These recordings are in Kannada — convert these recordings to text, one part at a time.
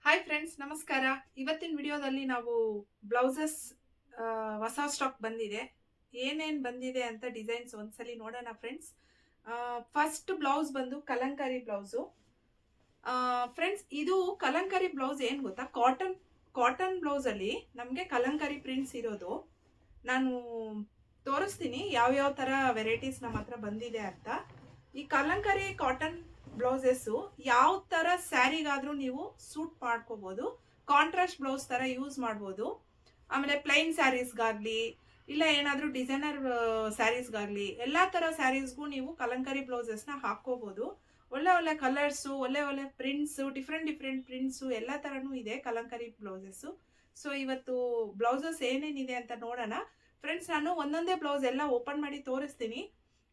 ಹಾಯ್ ಫ್ರೆಂಡ್ಸ್, ನಮಸ್ಕಾರ. ಇವತ್ತಿನ ವಿಡಿಯೋದಲ್ಲಿ ನಾವು ಬ್ಲೌಸಸ್ ಹೊಸ ಸ್ಟಾಕ್ ಬಂದಿದೆ. ಏನೇನು ಬಂದಿದೆ ಅಂತ ಡಿಸೈನ್ಸ್ ಒಂದ್ಸಲಿ ನೋಡೋಣ ಫ್ರೆಂಡ್ಸ್. ಫಸ್ಟ್ ಬ್ಲೌಸ್ ಬಂದು ಕಲಂಕಾರಿ ಬ್ಲೌಸು. ಫ್ರೆಂಡ್ಸ್, ಇದು ಕಲಂಕಾರಿ ಬ್ಲೌಸ್ ಏನು ಗೊತ್ತಾ, ಕಾಟನ್ ಬ್ಲೌಸಲ್ಲಿ ನಮಗೆ ಕಲಂಕಾರಿ ಪ್ರಿಂಟ್ಸ್ ಇರೋದು. ನಾನು ತೋರಿಸ್ತೀನಿ ಯಾವ್ಯಾವ ಥರ ವೆರೈಟೀಸ್ ನಮ್ಮ ಹತ್ರ ಬಂದಿದೆ ಅಂತ. ಈ ಕಲಂಕಾರಿ ಕಾಟನ್ ಬ್ಲೌಸಸ್ಸು ಯಾವ ಥರ ಸ್ಯಾರಿಗಾದರೂ ನೀವು ಸೂಟ್ ಮಾಡ್ಕೋಬೋದು. ಕಾಂಟ್ರಾಸ್ಟ್ ಬ್ಲೌಸ್ ಥರ ಯೂಸ್ ಮಾಡ್ಬೋದು. ಆಮೇಲೆ ಪ್ಲೈನ್ ಸ್ಯಾರೀಸ್ಗಾಗಲಿ ಇಲ್ಲ ಏನಾದರೂ ಡಿಸೈನರ್ ಸ್ಯಾರೀಸ್ಗಾಗಲಿ ಎಲ್ಲ ಥರ ಸ್ಯಾರೀಸ್ಗೂ ನೀವು ಕಲಂಕಾರಿ ಬ್ಲೌಸಸ್ನ ಹಾಕ್ಕೋಬೋದು. ಒಳ್ಳೆ ಒಳ್ಳೆ ಕಲರ್ಸು, ಒಳ್ಳೆ ಒಳ್ಳೆ ಪ್ರಿಂಟ್ಸು, ಡಿಫ್ರೆಂಟ್ ಪ್ರಿಂಟ್ಸು ಎಲ್ಲ ಥರನೂ ಇದೆ ಕಲಂಕಾರಿ ಬ್ಲೌಸಸ್ಸು. ಸೊ ಇವತ್ತು ಬ್ಲೌಸಸ್ ಏನೇನಿದೆ ಅಂತ ನೋಡೋಣ ಫ್ರೆಂಡ್ಸ್. ನಾನು ಒಂದೊಂದೇ ಬ್ಲೌಸ್ ಎಲ್ಲ ಓಪನ್ ಮಾಡಿ ತೋರಿಸ್ತೀನಿ.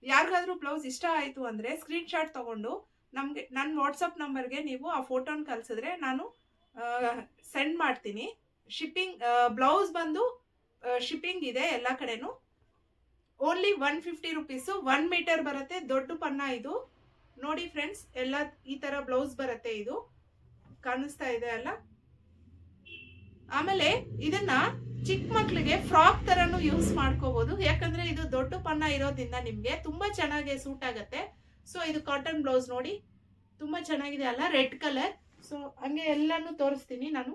ಯಾರಿಗಾದ್ರೂ ಬ್ಲೌಸ್ ಇಷ್ಟ ಆಯಿತು ಅಂದರೆ ಸ್ಕ್ರೀನ್ಶಾಟ್ ತೊಗೊಂಡು ನಮಗೆ ನನ್ನ ವಾಟ್ಸಪ್ ನಂಬರ್ಗೆ ನೀವು ಆ ಫೋಟೋನ ಕಳಿಸಿದ್ರೆ ನಾನು ಸೆಂಡ್ ಮಾಡ್ತೀನಿ. ಶಿಪ್ಪಿಂಗ್ ಬ್ಲೌಸ್ ಬಂದು ಶಿಪ್ಪಿಂಗ್ ಇದೆ ಎಲ್ಲ ಕಡೆನೂ. Only 150 rupees. 1 ಮೀಟರ್ ಬರುತ್ತೆ. ದೊಡ್ಡ ಪನ್ನ ಇದು ನೋಡಿ ಫ್ರೆಂಡ್ಸ್. ಎಲ್ಲ ಈ ಥರ ಬ್ಲೌಸ್ ಬರುತ್ತೆ. ಇದು ಕಾಣಿಸ್ತಾ ಇದೆ ಅಲ್ಲ. ಆಮೇಲೆ ಇದನ್ನ ಚಿಕ್ಕ ಮಕ್ಳಿಗೆ ಫ್ರಾಕ್ ತರನು ಯೂಸ್ ಮಾಡ್ಕೋಬಹುದು. ಯಾಕಂದ್ರೆ ಇದು ದೊಡ್ಡ ಪನ್ನ ಇರೋದ್ರಿಂದ ನಿಮ್ಗೆ ತುಂಬಾ ಚೆನ್ನಾಗಿ ಸೂಟ್ ಆಗತ್ತೆ. ಸೊ ಇದು ಕಾಟನ್ ಬ್ಲೌಸ್ ನೋಡಿ, ತುಂಬಾ ಚೆನ್ನಾಗಿದೆ ಅಲ್ಲ, ರೆಡ್ ಕಲರ್. ಸೊ ಹಂಗೆ ಎಲ್ಲಾನು ತೋರಿಸ್ತೀನಿ ನಾನು.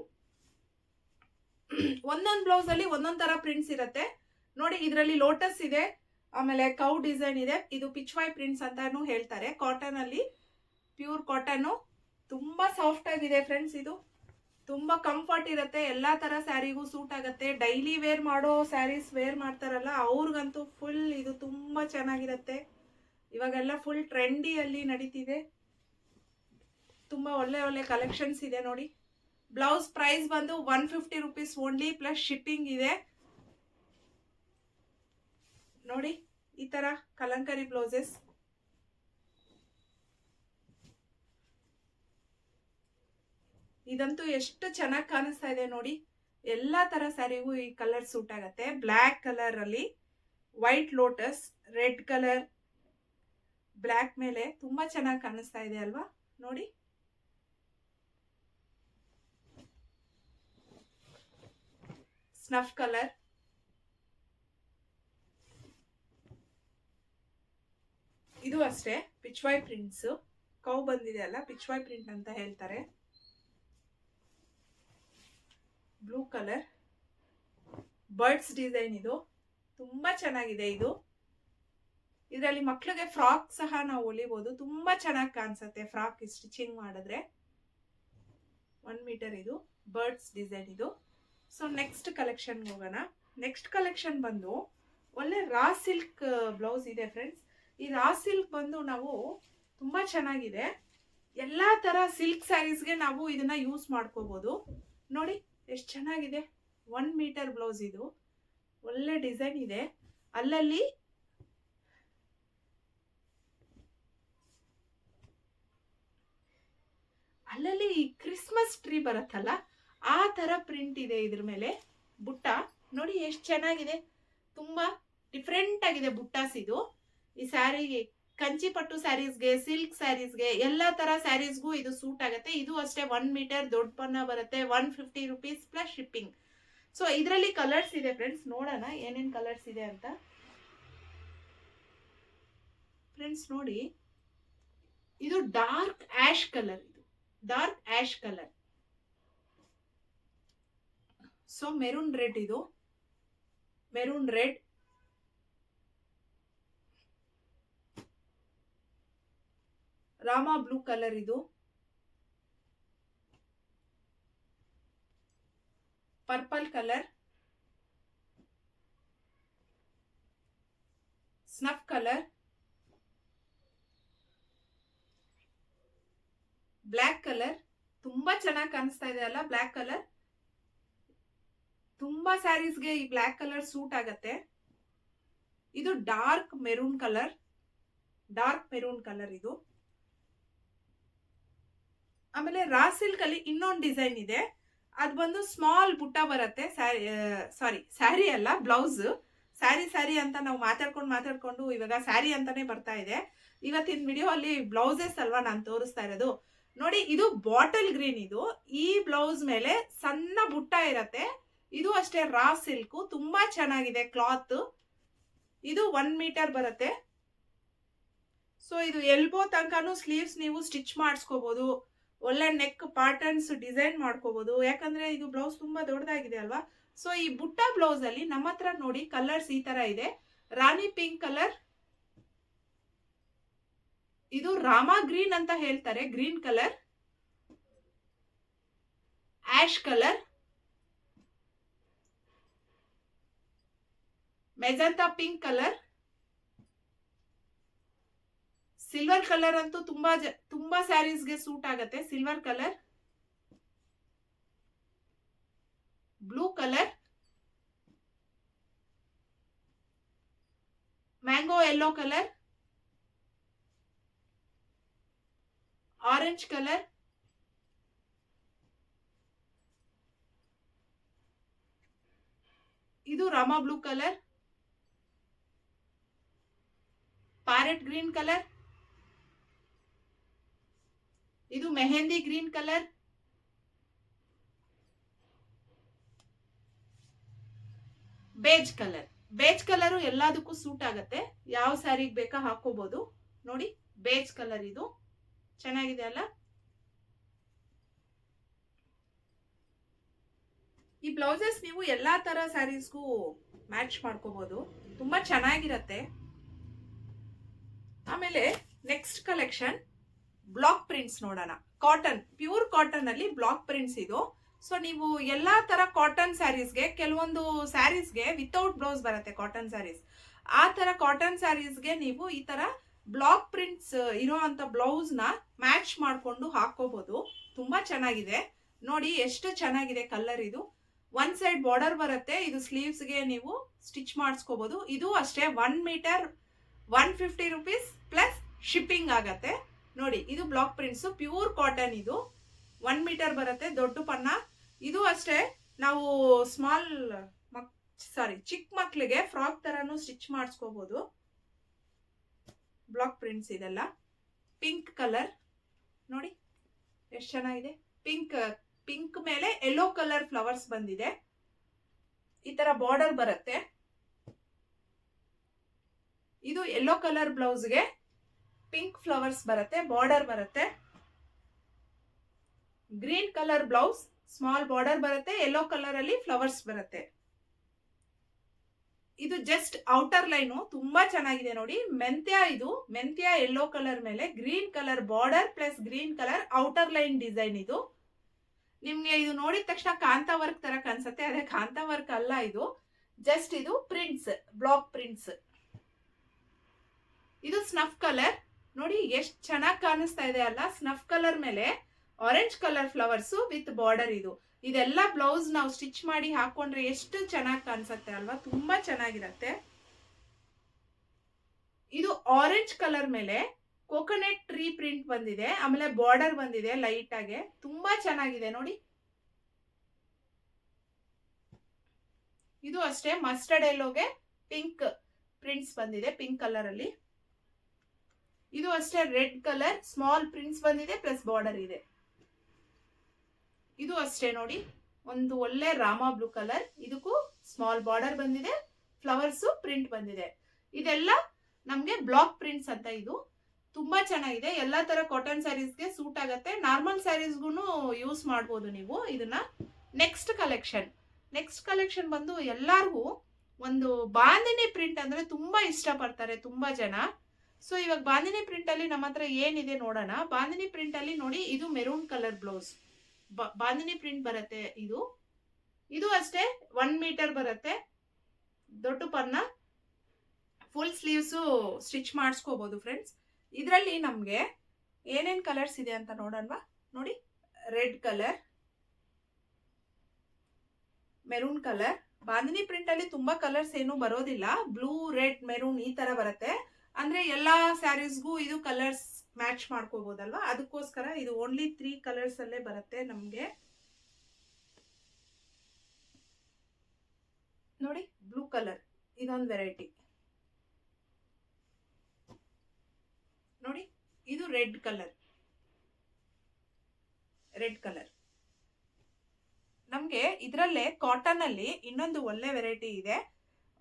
ಒಂದೊಂದು ಬ್ಲೌಸ್ ಅಲ್ಲಿ ಒಂದೊಂದ್ ತರ ಪ್ರಿಂಟ್ಸ್ ಇರುತ್ತೆ ನೋಡಿ. ಇದರಲ್ಲಿ ಲೋಟಸ್ ಇದೆ, ಆಮೇಲೆ ಕೌ ಡಿಸೈನ್ ಇದೆ. ಇದು ಪಿಚ್ವಾಯ್ ಪ್ರಿಂಟ್ಸ್ ಅಂತಾನು ಹೇಳ್ತಾರೆ. ಕಾಟನ್ ಅಲ್ಲಿ ಪ್ಯೂರ್ ಕಾಟನ್, ತುಂಬಾ ಸಾಫ್ಟ್ ಆಗಿದೆ ಫ್ರೆಂಡ್ಸ್. ಇದು ತುಂಬಾ ಕಂಫರ್ಟ್ ಇರುತ್ತೆ. ಎಲ್ಲಾ ತರ ಸ್ಯಾರಿಗೂ ಸೂಟ್ ಆಗುತ್ತೆ. ಡೈಲಿ ವೇರ್ ಮಾಡೋ ಸ್ಯಾರೀಸ್ ವೇರ್ ಮಾಡ್ತಾರಲ್ಲ ಅವ್ರಿಗಂತೂ ಫುಲ್ ಇದು ತುಂಬಾ ಚೆನ್ನಾಗಿರುತ್ತೆ. ಇವಾಗೆಲ್ಲ ಫುಲ್ ಟ್ರೆಂಡಿಯಲ್ಲಿ ನಡೀತಿದೆ. ತುಂಬಾ ಒಳ್ಳೆ ಒಳ್ಳೆ ಕಲೆಕ್ಷನ್ಸ್ ಇದೆ ನೋಡಿ. ಬ್ಲೌಸ್ ಪ್ರೈಸ್ ಬಂದು 150 ರುಪೀಸ್ ಓನ್ಲಿ, ಪ್ಲಸ್ ಶಿಪ್ಪಿಂಗ್ ಇದೆ ನೋಡಿ. ಈ ತರ ಕಲಂಕಾರಿ ಬ್ಲೌಸಸ್ ಇದಂತೂ ಎಷ್ಟು ಚೆನ್ನಾಗಿ ಕಾಣಿಸ್ತಾ ಇದೆ ನೋಡಿ. ಎಲ್ಲಾ ತರ ಸ್ಯಾರಿಗೂ ಈ ಕಲರ್ ಸೂಟ್ ಆಗತ್ತೆ. ಬ್ಲ್ಯಾಕ್ ಕಲರ್ ಅಲ್ಲಿ white lotus, red colour, black ಮೇಲೆ ತುಂಬಾ ಚೆನ್ನಾಗಿ ಕಾಣಿಸ್ತಾ ಇದೆ ಅಲ್ವಾ ನೋಡಿ. ಸ್ನಫ್ ಕಲರ್, ಇದು ಅಷ್ಟೇ ಪಿಚ್ವಾಯ್ ಪ್ರಿಂಟ್ಸ್. ಕೌ ಬಂದಿದೆ ಅಲ್ಲ, ಪಿಚ್ವಾಯ್ ಪ್ರಿಂಟ್ ಅಂತ ಹೇಳ್ತಾರೆ. ಬ್ಲೂ ಕಲರ್ ಬರ್ಡ್ಸ್ ಡಿಸೈನ್, ಇದು ತುಂಬಾ ಚೆನ್ನಾಗಿದೆ. ಇದು ಇದರಲ್ಲಿ ಮಕ್ಕಳಿಗೆ ಫ್ರಾಕ್ ಸಹ ನಾವು ಹೊಲಿಬಹುದು. ತುಂಬಾ ಚೆನ್ನಾಗಿ ಕಾಣಿಸುತ್ತೆ ಫ್ರಾಕ್ ಸ್ಟಿಚಿಂಗ್ ಮಾಡಿದ್ರೆ. 1 ಮೀಟರ್ ಇದು ಬರ್ಡ್ಸ್ ಡಿಸೈನ್ ಇದು. ಸೊ ನೆಕ್ಸ್ಟ್ ಕಲೆಕ್ಷನ್ ಹೋಗೋಣ. ನೆಕ್ಸ್ಟ್ ಕಲೆಕ್ಷನ್ ಬಂದು ಒಳ್ಳೆ ರಾ ಸಿಲ್ಕ್ ಬ್ಲೌಸ್ ಇದೆ ಫ್ರೆಂಡ್ಸ್. ಈ ರಾ ಸಿಲ್ಕ್ ಬಂದು ನಾವು ತುಂಬಾ ಚೆನ್ನಾಗಿದೆ. ಎಲ್ಲಾ ತರ ಸಿಲ್ಕ್ ಸ್ಯಾರೀಸ್ಗೆ ನಾವು ಇದನ್ನ ಯೂಸ್ ಮಾಡ್ಕೋಬಹುದು ನೋಡಿ. ಎಷ್ಟು ಚೆನ್ನಾಗಿದೆ. 1 ಮೀಟರ್ ಬ್ಲೌಸ್ ಇದು. ಒಳ್ಳೆ ಡಿಸೈನ್ ಇದೆ. ಅಲ್ಲಲ್ಲಿ ಕ್ರಿಸ್ಮಸ್ ಟ್ರೀ ಬರುತ್ತಲ್ಲ ಆ ತರ ಪ್ರಿಂಟ್ ಇದೆ ಇದ್ರ ಮೇಲೆ. ಬುಟ್ಟ ನೋಡಿ ಎಷ್ಟು ಚೆನ್ನಾಗಿದೆ. ತುಂಬಾ ಡಿಫ್ರೆಂಟ್ ಆಗಿದೆ ಬುಟ್ಟಾಸ್ ಇದು. ಈ ಸ್ಯಾರಿಗೆ, ಕಂಚಿ ಪಟ್ಟು ಸ್ಯಾರೀಸ್ಗೆ, ಸಿಲ್ಕ್ ಸ್ಯಾರೀಸ್ಗೆ, ಎಲ್ಲಾ ತರ ಸ್ಯಾರೀಸ್ಗೂ ಇದು ಸೂಟ್ ಆಗುತ್ತೆ. ಇದು ಅಷ್ಟೇ 1 ಮೀಟರ್ ದೊಡ್ಡ ಪನ್ನ ಬರುತ್ತೆ. 150 ರುಪೀಸ್ ಪ್ಲಸ್ ಶಿಪ್ಪಿಂಗ್. ಸೊ ಇದರಲ್ಲಿ ಕಲರ್ಸ್ ಇದೆ ಫ್ರೆಂಡ್ಸ್. ನೋಡೋಣ ಏನೇನ್ ಕಲರ್ಸ್ ಇದೆ ಅಂತ. ಫ್ರೆಂಡ್ಸ್ ನೋಡಿ, ಇದು ಡಾರ್ಕ್ ಆಶ್ ಕಲರ್. ಇದು dark ash colour. So maroon red, ಇದು maroon red, Rama blue colour, ಇದು purple colour, snuff colour, black colour. ತುಂಬಾ ಚೆನ್ನಾಗಿ ಕಾಣಿಸ್ತಾ ಇದೆ ಅಲ್ಲ ಬ್ಲ್ಯಾಕ್ ಕಲರ್. ತುಂಬಾ ಸ್ಯಾರೀಸ್ಗೆ ಈ ಬ್ಲ್ಯಾಕ್ ಕಲರ್ ಸೂಟ್ ಆಗತ್ತೆ. ಇದು dark maroon colour, dark maroon colour ಇದು. ಆಮೇಲೆ ರಾ ಸಿಲ್ಕ್ ಅಲ್ಲಿ ಇನ್ನೊಂದು ಡಿಸೈನ್ ಇದೆ. ಅದು ಬಂದು ಸ್ಮಾಲ್ ಬುಟ್ಟ ಬರುತ್ತೆ. ಸ್ಯಾರಿ ಅಲ್ಲ, ಬ್ಲೌಸ್. ಸ್ಯಾರಿ ಅಂತ ನಾವು ಮಾತಾಡ್ಕೊಂಡು ಇವಾಗ ಸ್ಯಾರಿ ಅಂತಾನೆ ಬರ್ತಾ ಇದೆ. ಇವತ್ತಿನ ವಿಡಿಯೋ ಅಲ್ಲಿ ಬ್ಲೌಸಸ್ ಅಲ್ವಾ ನಾನು ತೋರಿಸ್ತಾ ಇರೋದು. ನೋಡಿ ಇದು ಬಾಟಲ್ ಗ್ರೀನ್. ಇದು ಈ ಬ್ಲೌಸ್ ಮೇಲೆ ಸಣ್ಣ ಬುಟ್ಟ ಇರತ್ತೆ. ಇದು ಅಷ್ಟೇ ರಾ ಸಿಲ್ಕ್, ತುಂಬಾ ಚೆನ್ನಾಗಿದೆ ಕ್ಲಾತ್. ಇದು 1 ಮೀಟರ್ ಬರುತ್ತೆ. ಸೊ ಇದು ಎಲ್ಬೋ ತನಕನೂ ಸ್ಲೀವ್ಸ್ ನೀವು ಸ್ಟಿಚ್ ಮಾಡಿಸ್ಕೋಬಹುದು. ಒಳ್ಳೆ ನೆಕ್ ಪಾರ್ಟನ್ಸ್ ಡಿಸೈನ್ ಮಾಡ್ಕೋಬಹುದು, ಯಾಕಂದ್ರೆ ಇದು ಬ್ಲೌಸ್ ತುಂಬಾ ದೊಡ್ಡದಾಗಿದೆ ಅಲ್ವಾ. ಸೊ ಈ ಬುಟ್ಟ ಬ್ಲೌಸ್ ಅಲ್ಲಿ ನಮ್ಮ ಹತ್ರ ನೋಡಿ ಕಲರ್ಸ್ ಈ ತರ ಇದೆ. ರಾಣಿ ಪಿಂಕ್ ಕಲರ್, ಇದು ರಾಮಾ ಗ್ರೀನ್ ಅಂತ ಹೇಳ್ತಾರೆ, green colour, ash colour, magenta pink colour, silver colour ಅಂತೂ ತುಂಬಾ ಸ್ಯಾರೀಸ್ಗೆ ಸೂಟ್ ಆಗತ್ತೆ. Silver colour, blue colour, mango yellow colour, orange colour, ಇದು Rama blue colour, parrot green colour, ಇದು mehndi green colour, beige colour. Beige colour ಎಲ್ಲದಕ್ಕೂ ಸೂಟ್ ಆಗತ್ತೆ, ಯಾವ ಸ್ಯಾರಿಗೆ ಬೇಕಾ ಹಾಕೋಬಹುದು. ನೋಡಿ ಬೇಜ್ ಕಲರ್, ಇದು ಚೆನ್ನಾಗಿದೆ ಅಲ್ಲ. ಈ ಬ್ಲೌಸಸ್ ನೀವು ಎಲ್ಲಾ ತರ ಸ್ಯಾರೀಸ್ಗೂ ಮ್ಯಾಚ್ ಮಾಡ್ಕೋಬಹುದು, ತುಂಬಾ ಚೆನ್ನಾಗಿರತ್ತೆ. ಆಮೇಲೆ ನೆಕ್ಸ್ಟ್ ಕಲೆಕ್ಷನ್ ಬ್ಲಾಕ್ ಪ್ರಿಂಟ್ಸ್ ನೋಡೋಣ. ಕಾಟನ್, ಪ್ಯೂರ್ ಕಾಟನ್ ಅಲ್ಲಿ ಬ್ಲಾಕ್ ಪ್ರಿಂಟ್ಸ್ ಇದು. ಸೊ ನೀವು ಎಲ್ಲಾ ತರ ಕಾಟನ್ ಸ್ಯಾರೀಸ್ಗೆ, ಕೆಲವೊಂದು ಸ್ಯಾರೀಸ್ಗೆ ವಿತೌಟ್ ಬ್ಲೌಸ್ ಬರುತ್ತೆ ಕಾಟನ್ ಸ್ಯಾರೀಸ್. ಆ ತರ ಕಾಟನ್ ಸ್ಯಾರೀಸ್ಗೆ ನೀವು ಈ ತರ ಬ್ಲಾಕ್ ಪ್ರಿಂಟ್ಸ್ ಇರೋ ಅಂತ ಬ್ಲೌಸ್ ನ ಮ್ಯಾಚ್ ಮಾಡ್ಕೊಂಡು ಹಾಕೋಬಹುದು. ತುಂಬಾ ಚೆನ್ನಾಗಿದೆ ನೋಡಿ, ಎಷ್ಟು ಚೆನ್ನಾಗಿದೆ ಕಲರ್. ಇದು ಒನ್ ಸೈಡ್ ಬಾರ್ಡರ್ ಬರುತ್ತೆ, ಇದು ಸ್ಲೀವ್ಸ್ ಗೆ ನೀವು ಸ್ಟಿಚ್ ಮಾಡಿಸ್ಕೋಬಹುದು. ಇದು ಅಷ್ಟೇ 1 ಮೀಟರ್ 150 ರುಪೀಸ್ ಪ್ಲಸ್ ಶಿಪ್ಪಿಂಗ್ ಆಗತ್ತೆ. ನೋಡಿ ಇದು ಬ್ಲಾಕ್ ಪ್ರಿಂಟ್ಸ್, ಪ್ಯೂರ್ ಕಾಟನ್. ಇದು 1 ಮೀಟರ್ ಬರುತ್ತೆ, ದೊಡ್ಡ ಪನ್ನ. ಇದು ಅಷ್ಟೇ ನಾವು ಚಿಕ್ಕ ಮಕ್ಳಿಗೆ ಫ್ರಾಕ್ ತರಾನು ಸ್ಟಿಚ್ ಮಾಡಿಸ್ಕೋಬಹುದು. ಬ್ಲಾಕ್ ಪ್ರಿಂಟ್ಸ್ ಇದೆಲ್ಲ. ಪಿಂಕ್ ಕಲರ್ ನೋಡಿ ಎಷ್ಟು ಚೆನ್ನಾಗಿದೆ. ಪಿಂಕ್ ಮೇಲೆ ಯೆಲ್ಲೋ ಕಲರ್ ಫ್ಲವರ್ಸ್ ಬಂದಿದೆ. ಈ ತರ ಬಾರ್ಡರ್ ಬರುತ್ತೆ. ಇದು ಯೆಲ್ಲೋ ಕಲರ್ ಬ್ಲೌಸ್ಗೆ ಪಿಂಕ್ ಫ್ಲವರ್ಸ್ ಬರುತ್ತೆ, ಬಾರ್ಡರ್ ಬರುತ್ತೆ. Green colour blouse, small border ಬರುತ್ತೆ, ಯೆಲ್ಲೋ ಕಲರ್ ಅಲ್ಲಿ ಫ್ಲವರ್ಸ್ ಬರುತ್ತೆ. ಇದು ಜಸ್ಟ್ ಔಟರ್ ಲೈನು, ತುಂಬಾ ಚೆನ್ನಾಗಿದೆ ನೋಡಿ. ಇದು ಮೆಂತ್ಯ ಯೆಲ್ಲೋ ಕಲರ್ ಮೇಲೆ green colour border plus green colour outer line design. ಇದು ನಿಮ್ಗೆ ಇದು ನೋಡಿದ ತಕ್ಷಣ ಕಾಂತಾ ವರ್ಕ್ ತರ ಕಾಣಿಸುತ್ತೆ, ಅದೇ ಕಾಂತಾ ವರ್ಕ್ ಅಲ್ಲ. ಇದು ಜಸ್ಟ್ ಇದು ಪ್ರಿಂಟ್ಸ್, ಬ್ಲಾಕ್ ಪ್ರಿಂಟ್ಸ್. ಇದು ಸ್ನಫ್ ಕಲರ್ ನೋಡಿ, ಎಷ್ಟು ಚೆನ್ನಾಗಿ ಕಾಣಿಸ್ತಾ ಇದೆ ಅಲ್ಲ. ಸ್ನಫ್ ಕಲರ್ ಮೇಲೆ orange colour flowers with border. ಇದೆಲ್ಲ ಬ್ಲೌಸ್ ನಾವು ಸ್ಟಿಚ್ ಮಾಡಿ ಹಾಕೊಂಡ್ರೆ ಎಷ್ಟು ಚೆನ್ನಾಗಿ ಕಾಣಿಸುತ್ತೆ ಅಲ್ವಾ, ತುಂಬಾ ಚೆನ್ನಾಗಿರತ್ತೆ. ಇದು ಆರೆಂಜ್ ಕಲರ್ ಮೇಲೆ ಕೋಕೋನಟ್ ಟ್ರೀ ಪ್ರಿಂಟ್ ಬಂದಿದೆ, ಆಮೇಲೆ ಬಾರ್ಡರ್ ಬಂದಿದೆ ಲೈಟ್ ಆಗಿ, ತುಂಬಾ ಚೆನ್ನಾಗಿದೆ ನೋಡಿ. ಇದು ಅಷ್ಟೇ ಮಸ್ಟರ್ಡ್ ಯೆಲ್ಲೋಗೆ ಪಿಂಕ್ ಪ್ರಿಂಟ್ಸ್ ಬಂದಿದೆ, ಪಿಂಕ್ ಕಲರ್ ಅಲ್ಲಿ. ಇದು ಅಷ್ಟೇ ರೆಡ್ ಕಲರ್ ಸ್ಮಾಲ್ ಪ್ರಿಂಟ್ಸ್ ಬಂದಿದೆ ಪ್ಲಸ್ ಬಾರ್ಡರ್ ಇದೆ. ಇದು ಅಷ್ಟೇ ನೋಡಿ, ಒಂದು ಒಳ್ಳೆ ರಾಮಾ ಬ್ಲೂ ಕಲರ್, ಇದಕ್ಕೂ ಸ್ಮಾಲ್ ಬಾರ್ಡರ್ ಬಂದಿದೆ, ಫ್ಲವರ್ಸ್ ಪ್ರಿಂಟ್ ಬಂದಿದೆ. ಇದೆಲ್ಲ ನಮ್ಗೆ ಬ್ಲಾಕ್ ಪ್ರಿಂಟ್ಸ್ ಅಂತ. ಇದು ತುಂಬಾ ಚೆನ್ನಾಗಿದೆ, ಎಲ್ಲಾ ತರ ಕಾಟನ್ ಸ್ಯಾರೀಸ್ಗೆ ಸೂಟ್ ಆಗತ್ತೆ, ನಾರ್ಮಲ್ ಸ್ಯಾರೀಸ್ಗೂ ಯೂಸ್ ಮಾಡ್ಬೋದು ನೀವು ಇದನ್ನ. ನೆಕ್ಸ್ಟ್ ಕಲೆಕ್ಷನ್ ಬಂದು ಎಲ್ಲಾರ್ಗೂ ಒಂದು ಬಾಂದಿನಿ ಪ್ರಿಂಟ್ ಅಂದ್ರೆ ತುಂಬಾ ಇಷ್ಟಪಡ್ತಾರೆ ತುಂಬಾ ಜನ. ಸೊ ಇವಾಗ ಬಾಂದಿನಿ ಪ್ರಿಂಟ್ ಅಲ್ಲಿ ನಮ್ಮ ಹತ್ರ ಏನಿದೆ ನೋಡೋಣ. ಬಾಂದಿನಿ ಪ್ರಿಂಟ್ ಅಲ್ಲಿ ನೋಡಿ, ಇದು maroon colour blouse bandhani print ಬರುತ್ತೆ. ಇದು ಅಷ್ಟೇ 1 ಮೀಟರ್ ಬರುತ್ತೆ, ದೊಡ್ಡ ಪನ್ನ, ಫುಲ್ ಸ್ಲೀವ್ಸ್ ಸ್ಟಿಚ್ ಮಾಡಿಸ್ಕೋಬಹುದು ಫ್ರೆಂಡ್ಸ್. ಇದರಲ್ಲಿ ನಮ್ಗೆ ಏನೇನ್ ಕಲರ್ಸ್ ಇದೆ ಅಂತ ನೋಡೋಣ. ನೋಡಿ red colour, maroon colour. Bandhani print ಅಲ್ಲಿ ತುಂಬಾ ಕಲರ್ಸ್ ಏನು ಬರೋದಿಲ್ಲ, ಬ್ಲೂ ರೆಡ್ ಮೆರೂನ್ ಈ ತರ ಬರುತ್ತೆ. ಅಂದ್ರೆ ಎಲ್ಲಾ ಸ್ಯಾರೀಸ್ಗೂ ಇದು ಕಲರ್ಸ್ ಮ್ಯಾಚ್ ಮಾಡ್ಕೋಬಹುದಲ್ವಾ, ಅದಕ್ಕೋಸ್ಕರ ಇದು ಓನ್ಲಿ 3 ಕಲರ್ಸ್ ಅಲ್ಲೇ ಬರುತ್ತೆ ನಮ್ಗೆ. ನೋಡಿ ಬ್ಲೂ ಕಲರ್, ಇದೊಂದು ವೆರೈಟಿ ನೋಡಿ. ಇದು ರೆಡ್ ಕಲರ್, ರೆಡ್ ಕಲರ್. ನಮಗೆ ಇದರಲ್ಲೇ ಕಾಟನ್ ಅಲ್ಲಿ ಇನ್ನೊಂದು ಒಳ್ಳೆ ವೆರೈಟಿ ಇದೆ.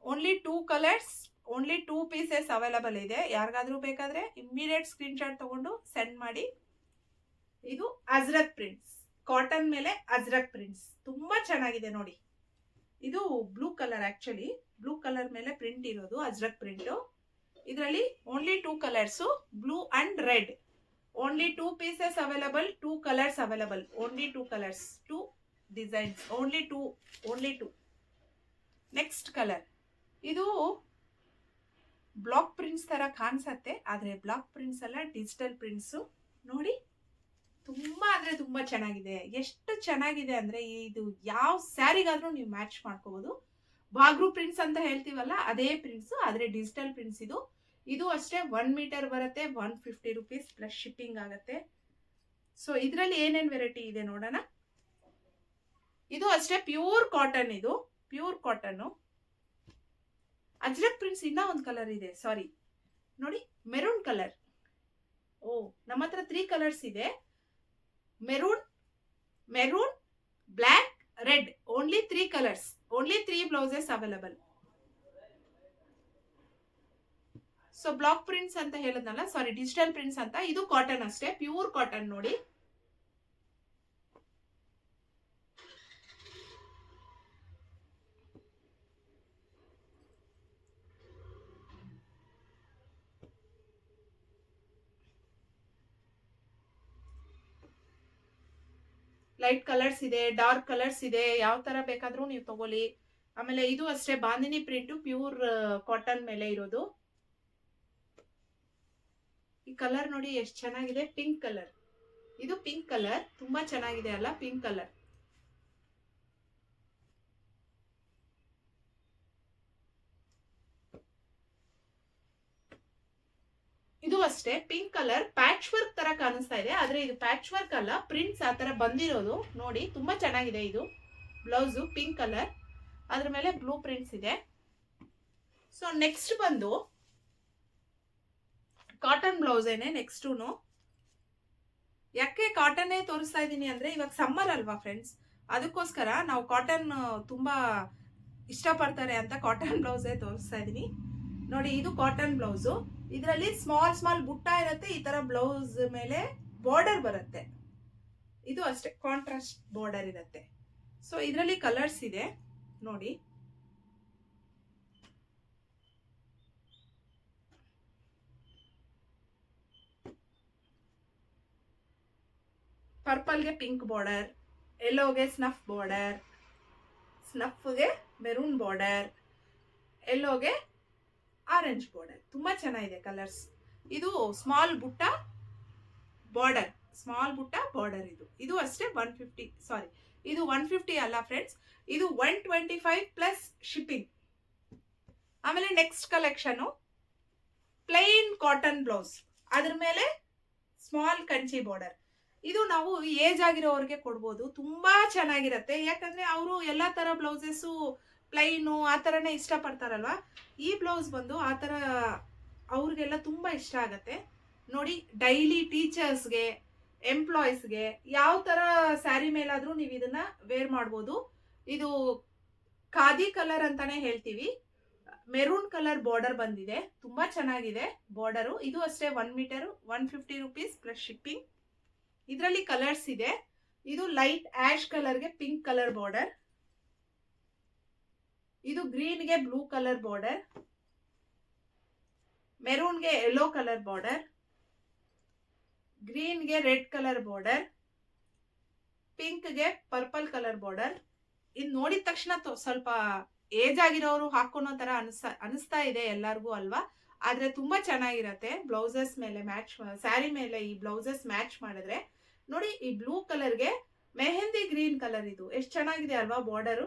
Only 2 colours, only 2 pieces available ಇದೆ. ಯಾರಿಗಾದ್ರೂ ಬೇಕಾದ್ರೆ ಇಮಿಡಿಯೇಟ್ ಸ್ಕ್ರೀನ್ ಶಾಟ್ ತಗೊಂಡು ಸೆಂಡ್ ಮಾಡಿ. ಇದು ಅಜ್ರಕ್ ಪ್ರಿಂಟ್ಸ್, ಕಾಟನ್ ಮೇಲೆ ಅಜ್ರಕ್ ಪ್ರಿಂಟ್ಸ್ ತುಂಬಾ ಚೆನ್ನಾಗಿದೆ ನೋಡಿ. ಇದು blue colour, actually blue colour ಮೇಲೆ ಪ್ರಿಂಟ್ ಇರೋದು ಅಜ್ರಕ್ ಪ್ರಿಂಟ್. ಇದರಲ್ಲಿ only 2 colours, blue and red. Only 2 pieces available, 2 colours available, only 2 colours, 2 designs, only 2. Next colour, ಇದು ಬ್ಲಾಕ್ ಪ್ರಿಂಟ್ಸ್ ತರ ಕಾಣಿಸತ್ತೆ, ಆದ್ರೆ ಬ್ಲಾಕ್ ಪ್ರಿಂಟ್ಸ್ ಅಲ್ಲ, ಡಿಜಿಟಲ್ ಪ್ರಿಂಟ್ಸ್. ನೋಡಿ ತುಂಬಾ ಅಂದ್ರೆ ತುಂಬಾ ಚೆನ್ನಾಗಿದೆ. ಎಷ್ಟು ಚೆನ್ನಾಗಿದೆ ಅಂದ್ರೆ ಇದು ಯಾವ ಸ್ಯಾರಿಗಾದ್ರೂ ನೀವು ಮ್ಯಾಚ್ ಮಾಡ್ಕೋಬಹುದು. ಬಾಗ್ರು ಪ್ರಿಂಟ್ಸ್ ಅಂತ ಹೇಳ್ತೀವಲ್ಲ, ಅದೇ ಪ್ರಿಂಟ್ಸ್, ಆದ್ರೆ ಡಿಜಿಟಲ್ ಪ್ರಿಂಟ್ಸ್ ಇದು. ಇದು ಅಷ್ಟೇ 1 ಮೀಟರ್ ಬರುತ್ತೆ, 150 rupees ಪ್ಲಸ್ ಶಿಪ್ಪಿಂಗ್ ಆಗುತ್ತೆ. ಸೊ ಇದರಲ್ಲಿ ಏನೇನ್ ವೆರೈಟಿ ಇದೆ ನೋಡೋಣ. ಇದು ಅಷ್ಟೇ ಪ್ಯೂರ್ ಕಾಟನ್, ಇದು ಪ್ಯೂರ್ ಕಾಟನ್. ಅಜ್ರಕ್ ಪ್ರಿಂಟ್ಸ್ ಇನ್ನ ಒಂದು ಕಲರ್ ಇದೆ, ಸಾರಿ ನೋಡಿ, ಮೆರೂನ್ ಕಲರ್. ಓ, ನಮ್ಮ ಹತ್ರ 3 ಕಲರ್ಸ್ ಇದೆ. Maroon, black, red. Only 3 colours, only 3 blouses available. So block prints ಅಂತ ಹೇಳದ್ನಲ್ಲ, ಸಾರಿ ಡಿಜಿಟಲ್ ಪ್ರಿಂಟ್ಸ್ ಅಂತ. ಇದು ಕಾಟನ್ ಅಷ್ಟೇ, ಪ್ಯೂರ್ ಕಾಟನ್ ನೋಡಿ. ಲೈಟ್ ಕಲರ್ಸ್ ಇದೆ, ಡಾರ್ಕ್ ಕಲರ್ಸ್ ಇದೆ, ಯಾವ ತರ ಬೇಕಾದ್ರೂ ನೀವು ತಗೊಳ್ಳಿ. ಆಮೇಲೆ ಇದು ಅಷ್ಟೇ ಬಾಂದಿನಿ ಪ್ರಿಂಟ್, ಪ್ಯೂರ್ ಕಾಟನ್ ಮೇಲೆ ಇರೋದು. ಈ ಕಲರ್ ನೋಡಿ ಎಷ್ಟು ಚೆನ್ನಾಗಿದೆ, ಪಿಂಕ್ ಕಲರ್. ಇದು ಪಿಂಕ್ ಕಲರ್, ತುಂಬಾ ಚೆನ್ನಾಗಿದೆ ಅಲ್ಲ, ಪಿಂಕ್ ಕಲರ್. ಇದು ಅಷ್ಟೇ ಪಿಂಕ್ ಕಲರ್, ಪ್ಯಾಚ್ ವರ್ಕ್ ತರ ಕಾಣಿಸ್ತಾ ಇದೆ, ಆದ್ರೆ ಇದು ಪ್ಯಾಚ್ ವರ್ಕ್ ಅಲ್ಲ, ಪ್ರಿಂಟ್ಸ್ ಆ ತರ ಬಂದಿರೋದು ನೋಡಿ. ತುಂಬಾ ಚೆನ್ನಾಗಿದೆ. ಇದು ಬ್ಲೌಸ್ ಪಿಂಕ್ ಕಲರ್, ಅದ್ರ ಮೇಲೆ ಬ್ಲೂ ಪ್ರಿಂಟ್ಸ್ ಇದೆ. ಸೊ ನೆಕ್ಸ್ಟ್ ಬಂದು ಕಾಟನ್ ಬ್ಲೌಸ್ ಏನೆ ನೆಕ್ಸ್ಟೂನು. ಯಾಕೆ ಕಾಟನ್ನೇ ತೋರಿಸ್ತಾ ಇದ್ದೀನಿ ಅಂದ್ರೆ, ಇವಾಗ ಸಮ್ಮರ್ ಅಲ್ವಾ ಫ್ರೆಂಡ್ಸ್, ಅದಕ್ಕೋಸ್ಕರ ನಾವು ಕಾಟನ್ ತುಂಬಾ ಇಷ್ಟಪಡ್ತಾರೆ ಅಂತ ಕಾಟನ್ ಬ್ಲೌಸೇ ತೋರಿಸ್ತಾ ಇದ್ದೀನಿ ನೋಡಿ. ಇದು ಕಾಟನ್ ಬ್ಲೌಸು. ಇದರಲ್ಲಿ ಸ್ಮಾಲ್ ಬುಟ್ಟ ಇರುತ್ತೆ, ಈ ತರ ಬ್ಲೌಸ್ ಮೇಲೆ ಬಾರ್ಡರ್ ಬರುತ್ತೆ. ಇದು ಅಷ್ಟೇ ಕಾಂಟ್ರಾಸ್ಟ್ ಬಾರ್ಡರ್ ಇರುತ್ತೆ. ಸೊ ಇದರಲ್ಲಿ ಕಲರ್ಸ್ ಇದೆ ನೋಡಿ. ಪರ್ಪಲ್ಗೆ ಪಿಂಕ್ ಬಾರ್ಡರ್, ಯೆಲ್ಲೋಗೆ ಸ್ನಫ್ ಬಾರ್ಡರ್, ಸ್ನಫ್ಗೆ ಮೆರೂನ್ ಬಾರ್ಡರ್, ಯೆಲ್ಲೋಗೆ ಆರೆಂಜ್ ಬಾರ್ಡರ್. ತುಂಬಾ ಚೆನ್ನಾಗಿದೆ ಕಲರ್ಸ್. ಇದು ಸ್ಮಾಲ್ ಬುಟ್ಟ ಬಾರ್ಡರ್. ಇದು ಅಷ್ಟೇ 150, ಸಾರಿ ಇದು 150 ಅಲ್ಲ ಫ್ರೆಂಡ್ಸ್, ಇದು 125 ಪ್ಲಸ್ ಶಿಪ್ಪಿಂಗ್. ಆಮೇಲೆ next collection plain cotton blouse, ಅದ್ರ ಮೇಲೆ ಸ್ಮಾಲ್ ಕಂಚಿ ಬಾರ್ಡರ್. ಇದು ನಾವು ಏಜ್ ಆಗಿರೋರಿಗೆ ಕೊಡ್ಬೋದು, ತುಂಬಾ ಚೆನ್ನಾಗಿರತ್ತೆ. ಯಾಕಂದ್ರೆ ಅವರು ಎಲ್ಲಾ ತರ ಬ್ಲೌಸಸ್ ಪ್ಲೈನು ಆ ತರನೇ ಇಷ್ಟಪಡ್ತಾರಲ್ವಾ. ಈ ಬ್ಲೌಸ್ ಬಂದು ಆ ತರ ಅವ್ರಿಗೆಲ್ಲ ತುಂಬಾ ಇಷ್ಟ ಆಗತ್ತೆ ನೋಡಿ. ಡೈಲಿ ಟೀಚರ್ಸ್ಗೆ, ಎಂಪ್ಲಾಯೀಸ್ಗೆ ಯಾವ ತರ ಸ್ಯಾರಿ ಮೇಲಾದ್ರೂ ನೀವು ಇದನ್ನ ವೇರ್ ಮಾಡ್ಬೋದು. ಇದು ಖಾದಿ ಕಲರ್ ಅಂತಾನೆ ಹೇಳ್ತೀವಿ. ಮೆರೂನ್ ಕಲರ್ ಬಾರ್ಡರ್ ಬಂದಿದೆ, ತುಂಬಾ ಚೆನ್ನಾಗಿದೆ ಬಾರ್ಡರು. ಇದು ಅಷ್ಟೇ 1 ಮೀಟರ್ 150 rupees ಪ್ಲಸ್ ಶಿಪ್ಪಿಂಗ್. ಇದರಲ್ಲಿ ಕಲರ್ಸ್ ಇದೆ. ಇದು ಲೈಟ್ ಆಶ್ ಕಲರ್ಗೆ ಪಿಂಕ್ ಕಲರ್ ಬಾರ್ಡರ್, ಇದು ಗ್ರೀನ್ಗೆ ಬ್ಲೂ ಕಲರ್ ಬಾರ್ಡರ್, ಮೆರೂನ್ಗೆ ಯೆಲ್ಲೋ ಕಲರ್ ಬಾರ್ಡರ್, ಗ್ರೀನ್ಗೆ ರೆಡ್ ಕಲರ್ ಬಾರ್ಡರ್, ಪಿಂಕ್ಗೆ ಪರ್ಪಲ್ ಕಲರ್ ಬಾರ್ಡರ್. ಇದು ನೋಡಿದ ತಕ್ಷಣ ಸ್ವಲ್ಪ ಏಜ್ ಆಗಿರೋರು ಹಾಕೋನೋ ತರ ಅನಿಸ್ತಾ ಇದೆ ಎಲ್ಲರಿಗೂ ಅಲ್ವಾ. ಆದ್ರೆ ತುಂಬಾ ಚೆನ್ನಾಗಿರತ್ತೆ ಬ್ಲೌಸಸ್ ಮೇಲೆ ಮ್ಯಾಚ್, ಸ್ಯಾರಿ ಮೇಲೆ ಈ ಬ್ಲೌಸಸ್ ಮ್ಯಾಚ್ ಮಾಡಿದ್ರೆ ನೋಡಿ. ಈ ಬ್ಲೂ ಕಲರ್ಗೆ ಮೆಹಂದಿ ಗ್ರೀನ್ ಕಲರ್, ಇದು ಎಷ್ಟು ಚೆನ್ನಾಗಿದೆ ಅಲ್ವಾ ಬಾರ್ಡರ್.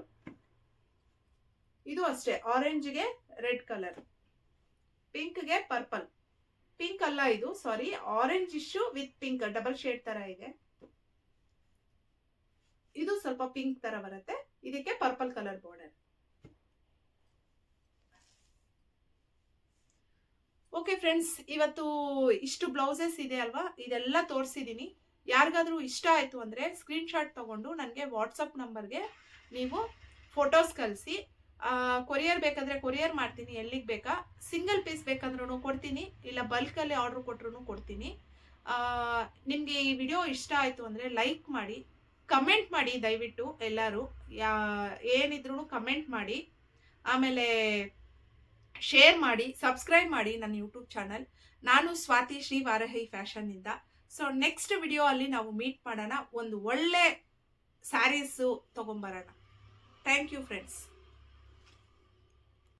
ಇದು ಅಷ್ಟೇ ಆರೆಂಜ್ಗೆ ರೆಡ್ ಕಲರ್, ಪಿಂಕ್ಗೆ ಪರ್ಪಲ್, ಪಿಂಕ್ ಅಲ್ಲ ಇದು, sorry orange issue with pink, double shade ತರ ಇದೆ. ಇದು ಸ್ವಲ್ಪ ಪಿಂಕ್ ತರ ಬರುತ್ತೆ, ಇದಕ್ಕೆ purple colour border. Okay friends, ಇವತ್ತು ಇಷ್ಟು ಬ್ಲೌಸಸ್ ಇದೆ ಅಲ್ವಾ, ಇದೆಲ್ಲ ತೋರಿಸಿದೀನಿ. ಯಾರಿಗಾದ್ರೂ ಇಷ್ಟ ಆಯಿತು ಅಂದರೆ ಸ್ಕ್ರೀನ್ಶಾಟ್ ತೊಗೊಂಡು ನನಗೆ ವಾಟ್ಸಪ್ ನಂಬರ್ಗೆ ನೀವು ಫೋಟೋಸ್ ಕಳಿಸಿ. ಕೊರಿಯರ್ ಬೇಕಾದರೆ ಕೊರಿಯರ್ ಮಾಡ್ತೀನಿ, ಎಲ್ಲಿಗೆ ಬೇಕಾ. ಸಿಂಗಲ್ ಪೀಸ್ ಬೇಕಂದ್ರೂ ಕೊಡ್ತೀನಿ, ಇಲ್ಲ ಬಲ್ಕಲ್ಲಿ ಆರ್ಡ್ರ್ ಕೊಟ್ರೂ ಕೊಡ್ತೀನಿ. ನಿಮಗೆ ಈ ವಿಡಿಯೋ ಇಷ್ಟ ಆಯಿತು ಅಂದರೆ ಲೈಕ್ ಮಾಡಿ, ಕಮೆಂಟ್ ಮಾಡಿ ದಯವಿಟ್ಟು ಎಲ್ಲರೂ. ಏನಿದ್ರೂ ಕಮೆಂಟ್ ಮಾಡಿ, ಆಮೇಲೆ ಶೇರ್ ಮಾಡಿ, ಸಬ್ಸ್ಕ್ರೈಬ್ ಮಾಡಿ ನನ್ನ ಯೂಟ್ಯೂಬ್ ಚಾನಲ್. ನಾನು ಸ್ವಾತಿ ಶ್ರೀ ವಾರಾಹಿ ಫ್ಯಾಷನ್ನಿಂದ. ಸೊ ನೆಕ್ಸ್ಟ್ ವಿಡಿಯೋ ಅಲ್ಲಿ ನಾವು ಮೀಟ್ ಮಾಡೋಣ, ಒಂದು ಒಳ್ಳೆ ಸ್ಯಾರೀಸು ತೊಗೊಂಬರೋಣ. Thank you friends.